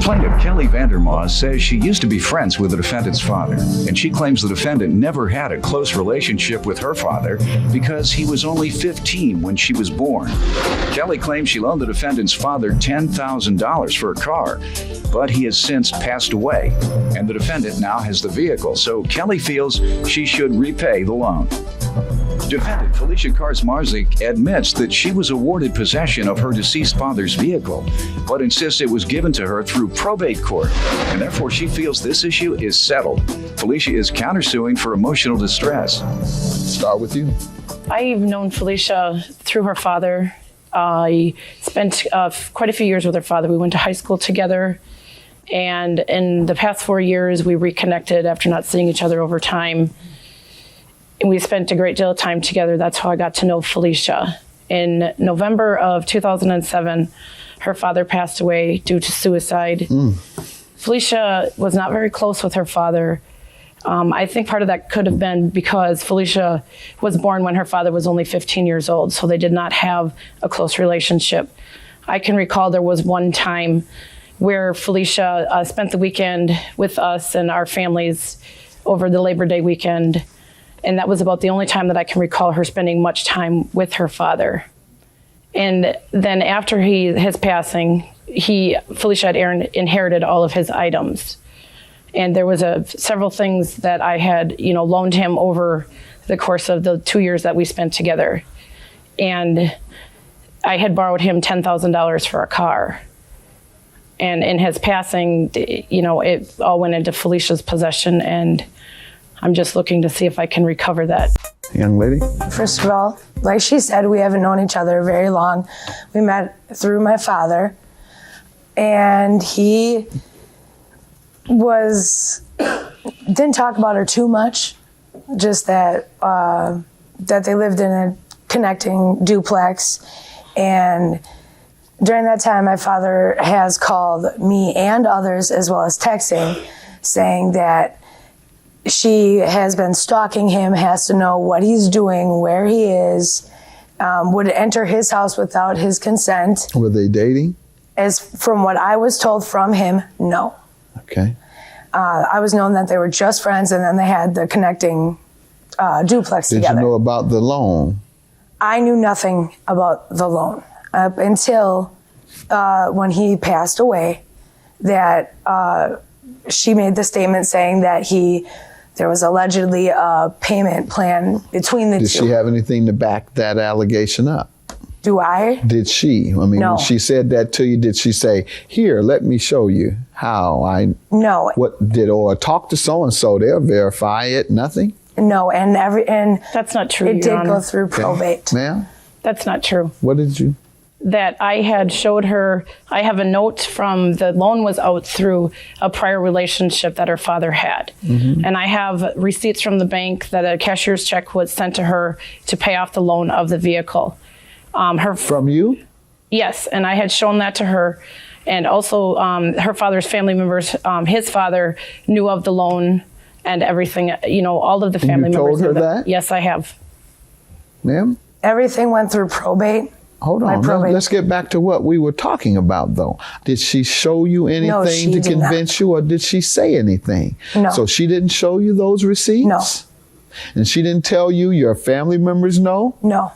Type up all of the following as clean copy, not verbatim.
Plaintiff Kelly Vandermaas says she used to be friends with the defendant's father, and she claims the defendant never had a close relationship with her father because he was only 15 when she was born. Kelly claims she loaned the defendant's father $10,000 for a car, but he has since passed away, and the defendant now has the vehicle, so Kelly feels she should repay the loan. Defendant Felicia Karsmarzik admits that she was awarded possession of her deceased father's vehicle, but insists it was given to her through probate court, and therefore she feels this issue is settled. Felicia is countersuing for emotional distress. Start with you. I've known Felicia through her father. I spent quite a few years with her father. We went to high school together, and in the past 4 years, we reconnected after not seeing each other over time. And we spent a great deal of time together. That's how I got to know Felicia. In November of 2007, her father passed away due to suicide. Felicia was not very close with her father. I think part of that could have been because Felicia was born when her father was only 15 years old, so they did not have a close relationship. I can recall there was one time where Felicia spent the weekend with us and our families over the Labor Day weekend. And that was about the only time that I can recall her spending much time with her father. And then after his passing, Felicia had inherited all of his items. And there was several things that I had, loaned him over the course of the 2 years that we spent together. And I had borrowed him $10,000 for a car. And in his passing, it all went into Felicia's possession, and I'm just looking to see if I can recover that. Young lady? First of all, like she said, we haven't known each other very long. We met through my father, and he didn't talk about her too much, just that they lived in a connecting duplex. And during that time, my father has called me and others, as well as texting, saying that she has been stalking him, has to know what he's doing, where he is, would enter his house without his consent. Were they dating? As from what I was told from him, no. Okay. I was known that they were just friends, and then they had the connecting duplex together. Did you know about the loan? I knew nothing about the loan up until when he passed away, that she made the statement saying that there was allegedly a payment plan between the two. Did she have anything to back that allegation up? Do I? Did she? I mean, no. When she said that to you, did she say, here, let me show you how No. Or talk to so-and-so, they'll verify it, nothing? No, and that's not true, it did go through probate. Ma'am? That's not true. What did you? That I had showed her, I have a note from the loan was out through a prior relationship that her father had. Mm-hmm. And I have receipts from the bank that a cashier's check was sent to her to pay off the loan of the vehicle. From you? Yes, and I had shown that to her. And also her father's family members, his father knew of the loan and everything, all of the family members. You told her that? Yes, I have. Ma'am? Everything went through probate. Hold on, let's get back to what we were talking about, though. Did she show you anything to convince you, or did she say anything? No. So she didn't show you those receipts? No. And she didn't tell you your family members know? No.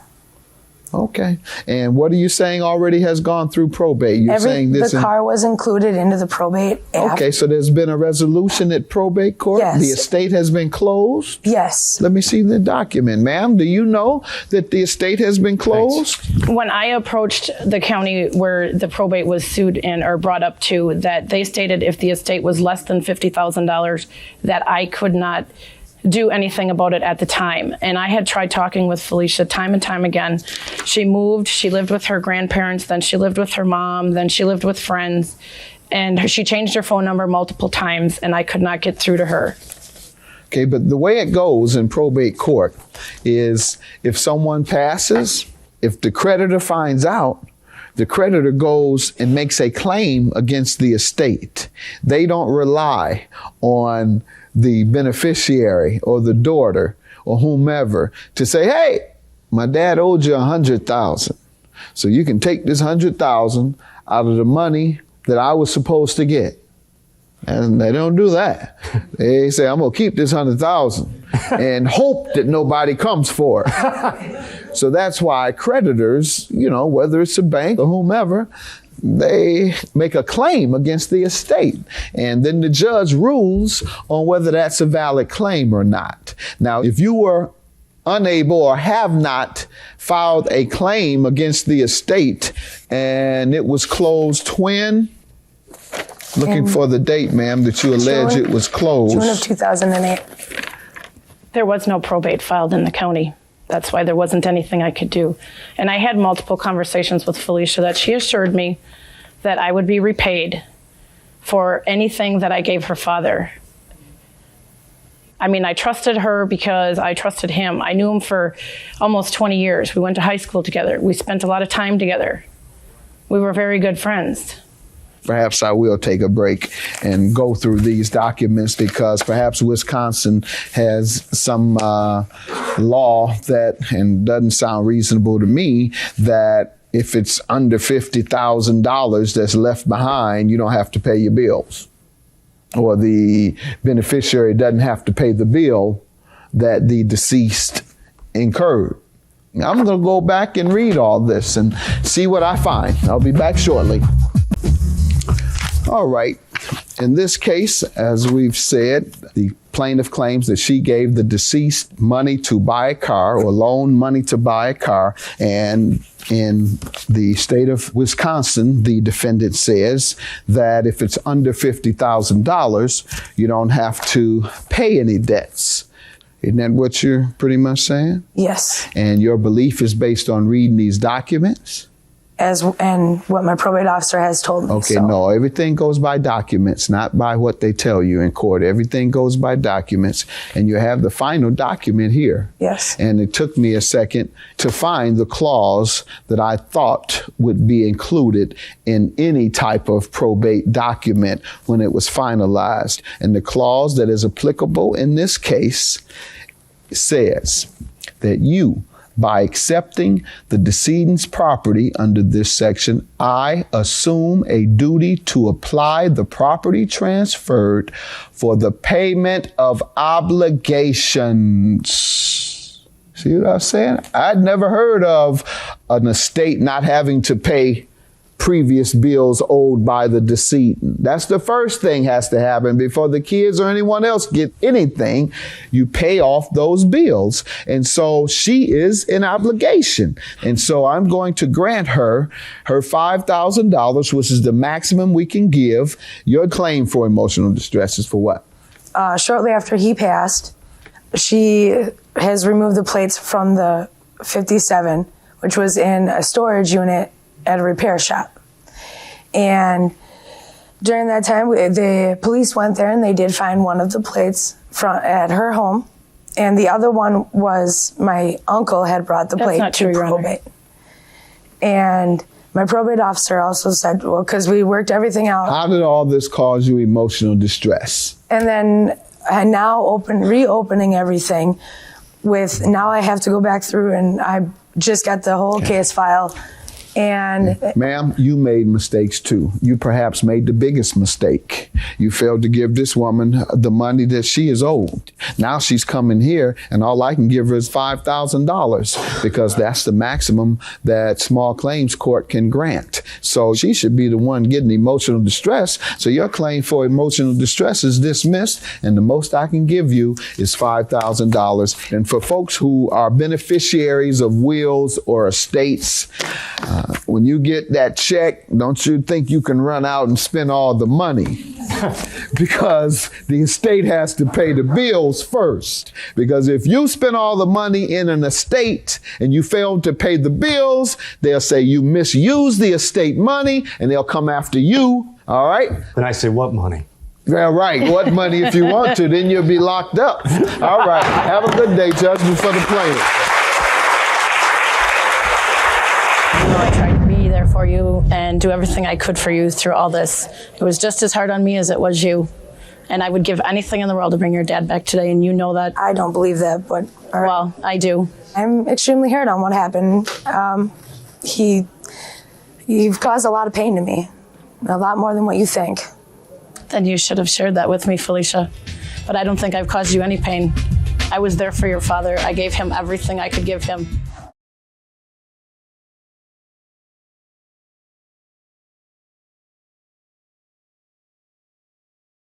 Okay. And what are you saying already has gone through probate? You're saying this. The car was included into the probate. Okay, so there's been a resolution at probate court? Yes. The estate has been closed? Yes. Let me see the document. Ma'am, do you know that the estate has been closed? Thanks. When I approached the county where the probate was sued or brought up to, that they stated if the estate was less than $50,000, that I could not do anything about it at the time. And I had tried talking with Felicia time and time again. She moved, she lived with her grandparents, then she lived with her mom, then she lived with friends, and she changed her phone number multiple times, and I could not get through to her. Okay, but the way it goes in probate court is if someone passes, if the creditor finds out, the creditor goes and makes a claim against the estate. They don't rely on the beneficiary or the daughter or whomever to say, hey, my dad owed you $100,000. So you can take this $100,000 out of the money that I was supposed to get. And they don't do that. They say, I'm gonna keep this 100,000 and hope that nobody comes for it. So that's why creditors, whether it's a bank or whomever, they make a claim against the estate. And then the judge rules on whether that's a valid claim or not. Now, if you were unable or have not filed a claim against the estate and it was closed when? Looking for the date, ma'am, that you allege it was closed. June of 2008. There was no probate filed in the county. That's why there wasn't anything I could do. And I had multiple conversations with Felicia that she assured me that I would be repaid for anything that I gave her father. I mean, I trusted her because I trusted him. I knew him for almost 20 years. We went to high school together. We spent a lot of time together. We were very good friends. Perhaps I will take a break and go through these documents because perhaps Wisconsin has some law that, and doesn't sound reasonable to me, that if it's under $50,000 that's left behind, you don't have to pay your bills. Or the beneficiary doesn't have to pay the bill that the deceased incurred. I'm going to go back and read all this and see what I find. I'll be back shortly. All right. In this case, as we've said, the plaintiff claims that she gave the deceased money to buy a car or loaned money to buy a car. And in the state of Wisconsin, the defendant says that if it's under $50,000, you don't have to pay any debts. Isn't that what you're pretty much saying? Yes. And your belief is based on reading these documents? And what my probate officer has told me. Okay, so. no, everything goes by documents, not by what they tell you in court. Everything goes by documents, and you have the final document here. Yes. And it took me a second to find the clause that I thought would be included in any type of probate document when it was finalized. And the clause that is applicable in this case says that you, by accepting the decedent's property under this section, I assume a duty to apply the property transferred for the payment of obligations. See what I'm saying? I'd never heard of an estate not having to pay previous bills owed by the decedent. That's the first thing has to happen before the kids or anyone else get anything. You pay off those bills. And so she is in obligation. And so I'm going to grant her $5,000, which is the maximum we can give. Your claim for emotional distress is for what? Shortly after he passed, she has removed the plates from the 57, which was in a storage unit at a repair shop. And during that time, the police went there and they did find one of the plates at her home. And the other one was my uncle had brought the plate to probate. And my probate officer also said, well, because we worked everything out. How did all this cause you emotional distress? And then now reopening everything with, now I have to go back through and I just got the whole case file. And ma'am, you made mistakes too. You perhaps made the biggest mistake. You failed to give this woman the money that she is owed. Now she's coming here and all I can give her is $5,000 because that's the maximum that small claims court can grant. So she should be the one getting emotional distress. So your claim for emotional distress is dismissed and the most I can give you is $5,000. And for folks who are beneficiaries of wills or estates, when you get that check, don't you think you can run out and spend all the money? Because the estate has to pay the bills first. Because if you spend all the money in an estate and you fail to pay the bills, they'll say you misused the estate money and they'll come after you. All right? Then I say, what money? Yeah, right. What money if you want to? Then you'll be locked up. All right. Have a good day. Judgment for the plaintiff. I tried to be there for you and do everything I could for you through all this. It was just as hard on me as it was you. And I would give anything in the world to bring your dad back today, and you know that. I don't believe that, but all right. Well, I do. I'm extremely hurt on what happened. He caused a lot of pain to me. A lot more than what you think. Then you should have shared that with me, Felicia. But I don't think I've caused you any pain. I was there for your father. I gave him everything I could give him.